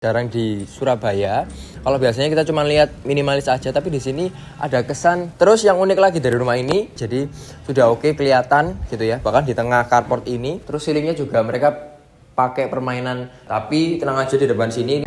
Jarang di Surabaya. Kalau biasanya kita cuma lihat minimalis aja, tapi di sini ada kesan. Terus yang unik lagi dari rumah ini, jadi sudah oke kelihatan gitu ya. Bahkan di tengah carport ini, terus ceilingnya juga mereka pakai permainan. Tapi tenang aja di depan sini.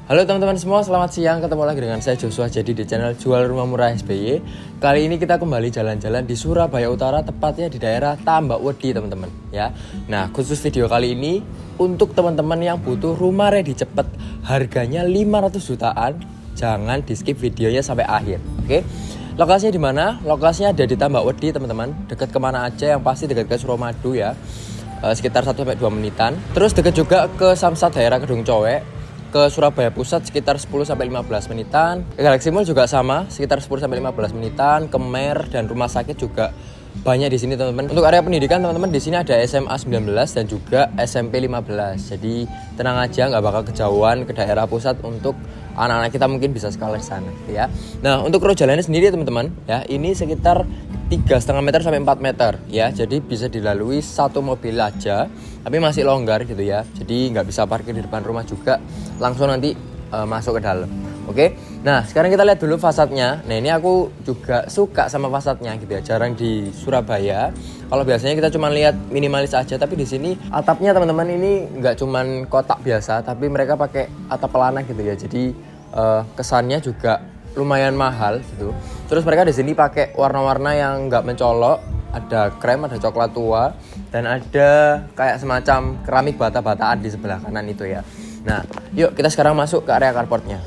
Halo teman-teman semua, selamat siang. Ketemu lagi dengan saya Joshua jadi di channel Jual Rumah Murah SBY. Kali ini kita kembali jalan-jalan di Surabaya Utara, tepatnya di daerah Tambak-Wedi teman-teman ya. Nah, khusus video kali ini untuk teman-teman yang butuh rumah ready cepet, harganya 500 jutaan. Jangan di skip videonya sampai akhir, oke? Lokasinya di mana? Lokasinya ada di Tambak-Wedi teman-teman. Dekat kemana aja, yang pasti dekat ke Suramadu ya. Sekitar 1-2 menitan. Terus dekat juga ke Samsat daerah Kedung Cowek. Ke Surabaya Pusat sekitar 10-15 menitan. Ke Galaxy Mall juga sama, sekitar 10-15 menitan. Ke Mer dan rumah sakit juga banyak di sini teman-teman. Untuk area pendidikan teman-teman, di sini ada SMA 19 dan juga SMP 15. Jadi tenang aja, nggak bakal kejauhan ke daerah pusat untuk anak-anak kita mungkin bisa sekolah di sana ya. Nah, untuk road jalannya sendiri teman-teman ya, ini sekitar 3,5 meter sampai 4 meter ya. Jadi bisa dilalui satu mobil aja, tapi masih longgar gitu ya. Jadi nggak bisa parkir di depan rumah juga, langsung nanti masuk ke dalam. Oke. Nah, sekarang kita lihat dulu fasadnya. Nah, ini aku juga suka sama fasadnya gitu ya. Jarang di Surabaya. Kalau biasanya kita cuma lihat minimalis aja, tapi di sini atapnya teman-teman ini nggak cuma kotak biasa, tapi mereka pakai atap pelana gitu ya. Jadi kesannya juga lumayan mahal gitu. Terus mereka di sini pakai warna-warna yang nggak mencolok, ada krem, ada coklat tua, dan ada kayak semacam keramik bata-bataan di sebelah kanan itu ya. Nah, yuk kita sekarang masuk ke area carportnya.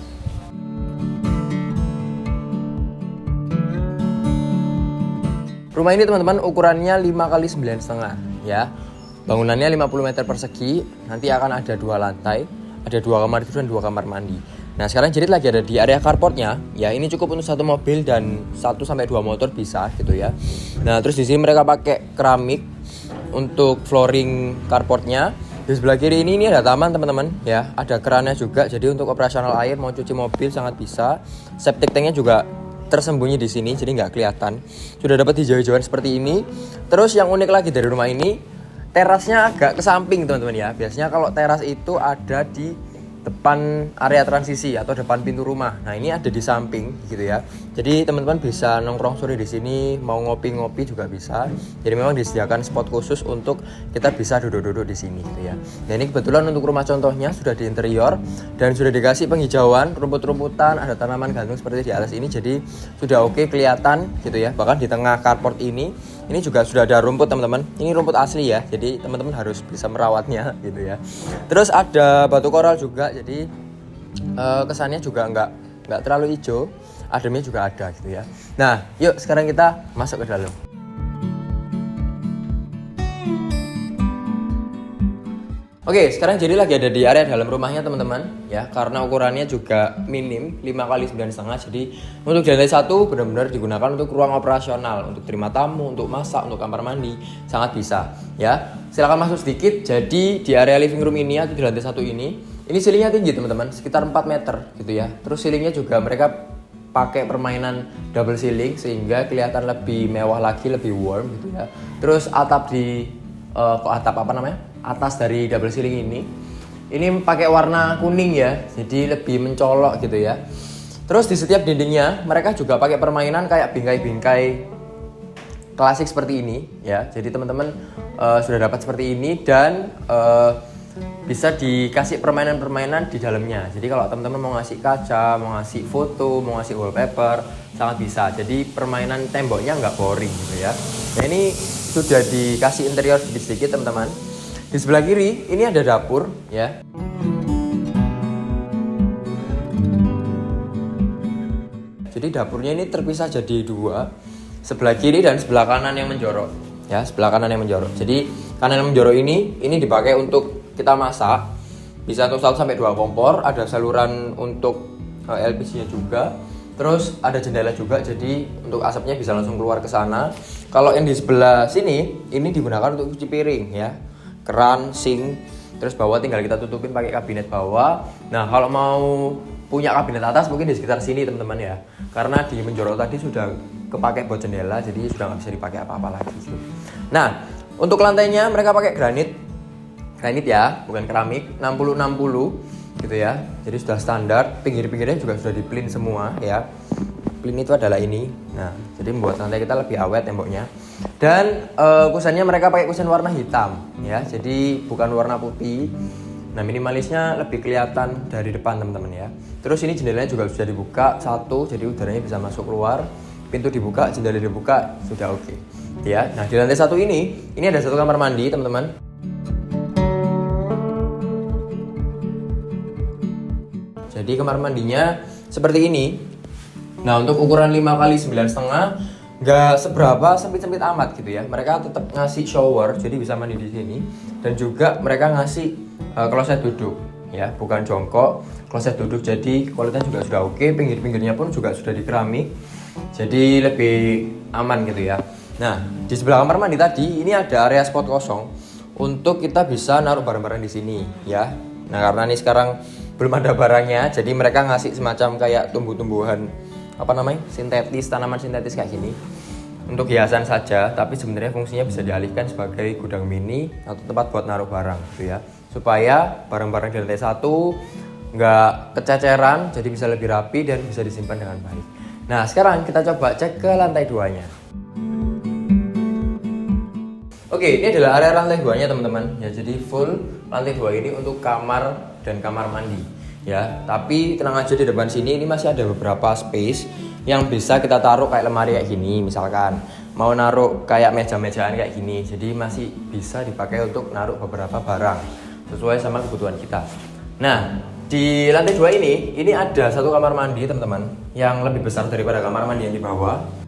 Rumah ini teman-teman ukurannya 5x9,5 ya. Bangunannya 50 meter persegi, nanti akan ada 2 lantai, ada 2 kamar tidur dan 2 kamar mandi. Nah, sekarang jadi lagi ada di area carportnya ya. Ini cukup untuk 1 mobil dan 1-2 motor bisa gitu ya. Nah, terus di sini mereka pakai keramik untuk flooring carportnya. Di sebelah kiri ini ada taman teman-teman ya. Ada kerannya juga, jadi untuk operasional air mau cuci mobil sangat bisa. Septic tanknya juga tersembunyi di sini, jadi nggak kelihatan. Sudah dapat hijau-hijauan seperti ini. Terus yang unik lagi dari rumah ini, terasnya agak ke samping teman-teman ya. Biasanya kalau teras itu ada di depan area transisi atau depan pintu rumah. Nah, ini ada di samping gitu ya. Jadi teman-teman bisa nongkrong sore di sini, mau ngopi-ngopi juga bisa. Jadi memang disediakan spot khusus untuk kita bisa duduk-duduk di sini gitu ya. Nah, ini kebetulan untuk rumah contohnya sudah di interior dan sudah dikasih penghijauan, rumput-rumputan, ada tanaman gantung seperti di atas ini. Jadi sudah oke kelihatan gitu ya. Bahkan di tengah carport ini juga sudah ada rumput teman-teman. Ini rumput asli ya. Jadi teman-teman harus bisa merawatnya gitu ya. Terus ada batu koral juga. Jadi kesannya juga nggak terlalu hijau. Ademnya juga ada gitu ya. Nah, yuk sekarang kita masuk ke dalam. Oke, sekarang jadi lagi ada di area dalam rumahnya teman-teman ya, karena ukurannya juga minim 5x9,5. Jadi untuk di lantai 1 benar-benar digunakan untuk ruang operasional, untuk terima tamu, untuk masak, untuk kamar mandi, sangat bisa ya. Silakan masuk sedikit. Jadi di area living room ini atau di lantai 1 ini ceilingnya tinggi teman-teman, sekitar 4 meter gitu ya. Terus ceilingnya juga mereka pakai permainan double ceiling sehingga kelihatan lebih mewah lagi, lebih warm gitu ya. Terus atap atas dari double ceiling ini pakai warna kuning ya, jadi lebih mencolok gitu ya. Terus di setiap dindingnya mereka juga pakai permainan kayak bingkai-bingkai klasik seperti ini ya. Jadi teman-teman sudah dapat seperti ini dan bisa dikasih permainan-permainan di dalamnya. Jadi kalau teman-teman mau ngasih kaca, mau ngasih foto, mau ngasih wallpaper, sangat bisa. Jadi permainan temboknya nggak boring gitu ya. Nah, ini sudah dikasih interior sedikit teman-teman. Di sebelah kiri ini ada dapur ya. Jadi dapurnya ini terpisah jadi 2, sebelah kiri dan sebelah kanan yang menjorok ya, sebelah kanan yang menjorok. Jadi kanan yang menjorok ini dipakai untuk kita masak. Bisa untuk 1-2 kompor, ada saluran untuk LPG-nya juga. Terus ada jendela juga, jadi untuk asapnya bisa langsung keluar ke sana. Kalau yang di sebelah sini, ini digunakan untuk cuci piring ya, keran, sink. Terus bawah tinggal kita tutupin pakai kabinet bawah. Nah kalau mau punya kabinet atas mungkin di sekitar sini teman-teman ya, karena di menjorok tadi sudah kepake buat jendela, jadi sudah nggak bisa dipakai apa-apa lagi gitu. Nah untuk lantainya mereka pakai granit ya, bukan keramik, 60-60 gitu ya. Jadi sudah standar, pinggir-pinggirnya juga sudah di-plin semua ya. Plin itu adalah ini. Nah, jadi membuat lantai kita lebih awet temboknya. Dan kusennya mereka pakai kusen warna hitam ya. Jadi bukan warna putih. Nah, minimalisnya lebih kelihatan dari depan teman-teman ya. Terus ini jendelanya juga sudah dibuka satu, jadi udaranya bisa masuk keluar. Pintu dibuka, jendela dibuka, sudah oke. Ya. Nah, di lantai satu ini ada satu kamar mandi teman-teman. Jadi kamar mandinya seperti ini. Nah untuk ukuran 5x9,5 nggak seberapa sempit-sempit amat gitu ya. Mereka tetap ngasih shower, jadi bisa mandi di sini. Dan juga mereka ngasih kloset duduk ya, bukan jongkok, kloset duduk. Jadi kualitasnya juga sudah oke. Pinggir-pinggirnya pun juga sudah di keramik, jadi lebih aman gitu ya. Nah di sebelah kamar mandi tadi ini ada area spot kosong untuk kita bisa naruh barang-barang di sini ya. Nah karena ini sekarang belum ada barangnya, jadi mereka ngasih semacam kayak tumbuh-tumbuhan sintetis, tanaman sintetis kayak gini untuk hiasan saja, tapi sebenarnya fungsinya bisa dialihkan sebagai gudang mini atau tempat buat naruh barang gitu ya, supaya barang-barang di lantai satu nggak kececeran, jadi bisa lebih rapi dan bisa disimpan dengan baik. Nah sekarang kita coba cek ke lantai 2-nya. Oke, ini adalah area lantai 2-nya teman-teman ya. Jadi full lantai 2 ini untuk kamar dan kamar mandi ya. Tapi tenang aja, di depan sini ini masih ada beberapa space yang bisa kita taruh kayak lemari kayak gini, misalkan mau naruh kayak meja-mejaan kayak gini. Jadi masih bisa dipakai untuk naruh beberapa barang sesuai sama kebutuhan kita. Nah, di lantai 2 ini ada satu kamar mandi teman-teman yang lebih besar daripada kamar mandi yang di bawah.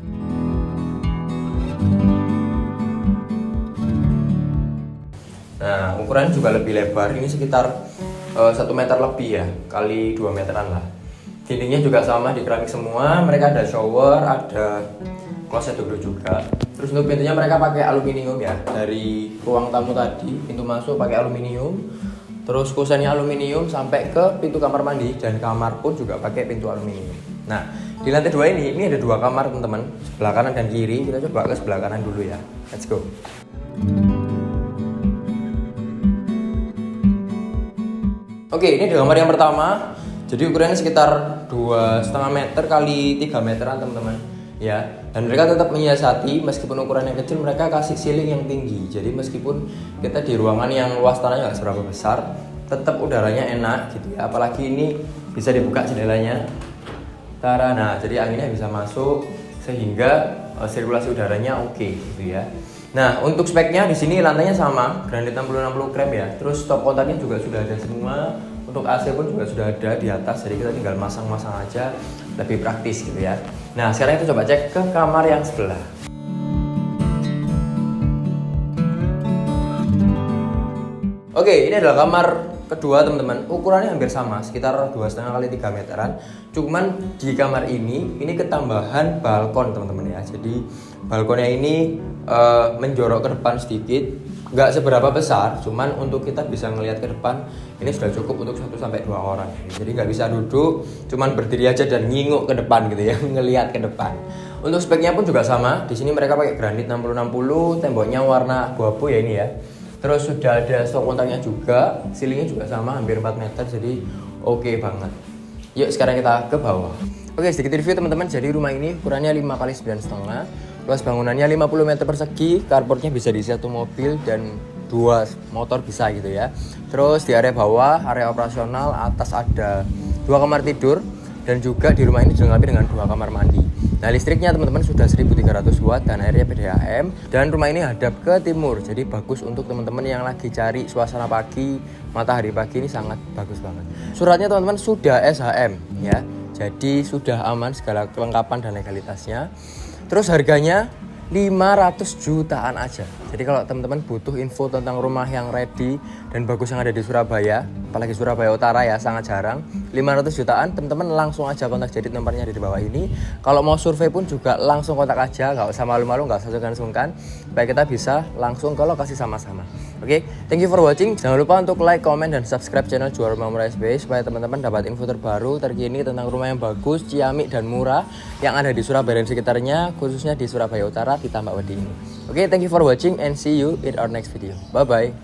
Nah, ukurannya juga lebih lebar, ini sekitar 1 meter lebih ya, kali 2 meteran lah. Dindingnya juga sama, di keramik semua. Mereka ada shower, ada kloset duduk juga. Terus untuk pintunya mereka pakai aluminium ya. Dari ruang tamu tadi, pintu masuk pakai aluminium. Terus kusennya aluminium sampai ke pintu kamar mandi, dan kamar pun juga pakai pintu aluminium. Nah, di lantai 2 ini ada 2 kamar teman-teman, sebelah kanan dan kiri. Kita coba ke sebelah kanan dulu ya. Let's go. Oke, ini di kamar yang pertama. Jadi ukurannya sekitar 2,5 meter kali 3 meteran teman-teman ya. Dan mereka tetap menyiasati, meskipun ukurannya kecil, mereka kasih ceiling yang tinggi. Jadi meskipun kita di ruangan yang luas tanahnya nggak seberapa besar, tetap udaranya enak gitu ya. Apalagi ini bisa dibuka jendelanya. Nah, jadi anginnya bisa masuk sehingga sirkulasi udaranya oke gitu ya. Nah, untuk speknya di sini lantainya sama, granit 60-60 krem ya. Terus stop kontaknya juga sudah ada semua. Untuk AC pun juga sudah ada di atas, jadi kita tinggal masang-masang aja, lebih praktis gitu ya. Nah, sekarang kita coba cek ke kamar yang sebelah. Oke, ini adalah kamar kedua teman-teman. Ukurannya hampir sama, sekitar 2,5 kali 3 meteran. Cuman di kamar ini ketambahan balkon teman-teman ya. Jadi balkonnya ini menjorok ke depan sedikit, nggak seberapa besar, cuman untuk kita bisa ngelihat ke depan ini sudah cukup untuk 1-2 orang. Jadi nggak bisa duduk, cuman berdiri aja dan nginguk ke depan gitu ya, ngelihat ke depan. Untuk speknya pun juga sama. Di sini mereka pakai granit 60-60, temboknya warna abu-abu ya ini ya. Terus sudah ada stop kontaknya juga, ceilingnya juga sama, hampir 4 meter, jadi oke banget. Yuk sekarang kita ke bawah. Oke, sedikit review teman-teman. Jadi rumah ini ukurannya 5x9,5. Luas bangunannya 50 meter persegi, carportnya bisa diisi 1 mobil dan 2 motor bisa gitu ya. Terus di area bawah, area operasional, atas ada 2 kamar tidur, dan juga di rumah ini dilengkapi dengan 2 kamar mandi. Nah listriknya teman-teman sudah 1300 watt dan airnya PDAM, dan rumah ini hadap ke timur, jadi bagus untuk teman-teman yang lagi cari suasana pagi, matahari pagi, ini sangat bagus banget. Suratnya teman-teman sudah SHM ya, jadi sudah aman segala kelengkapan dan legalitasnya. Terus harganya 500 jutaan aja. Jadi kalau teman-teman butuh info tentang rumah yang ready dan bagus yang ada di Surabaya, apalagi Surabaya Utara ya, sangat jarang, 500 jutaan, teman-teman langsung aja kontak Jadi, nomornya di bawah ini. Kalau mau survei pun juga langsung kontak aja, nggak usah malu-malu, nggak usah sungkan-sungkan, supaya kita bisa langsung ke lokasi sama-sama. Oke, thank you for watching. Jangan lupa untuk like, comment, dan subscribe channel Jual Rumah Murah SBY supaya teman-teman dapat info terbaru terkini tentang rumah yang bagus, ciamik, dan murah yang ada di Surabaya dan sekitarnya, khususnya di Surabaya Utara di Tambak Wedi ini. Oke, thank you for watching and see you in our next video. Bye bye.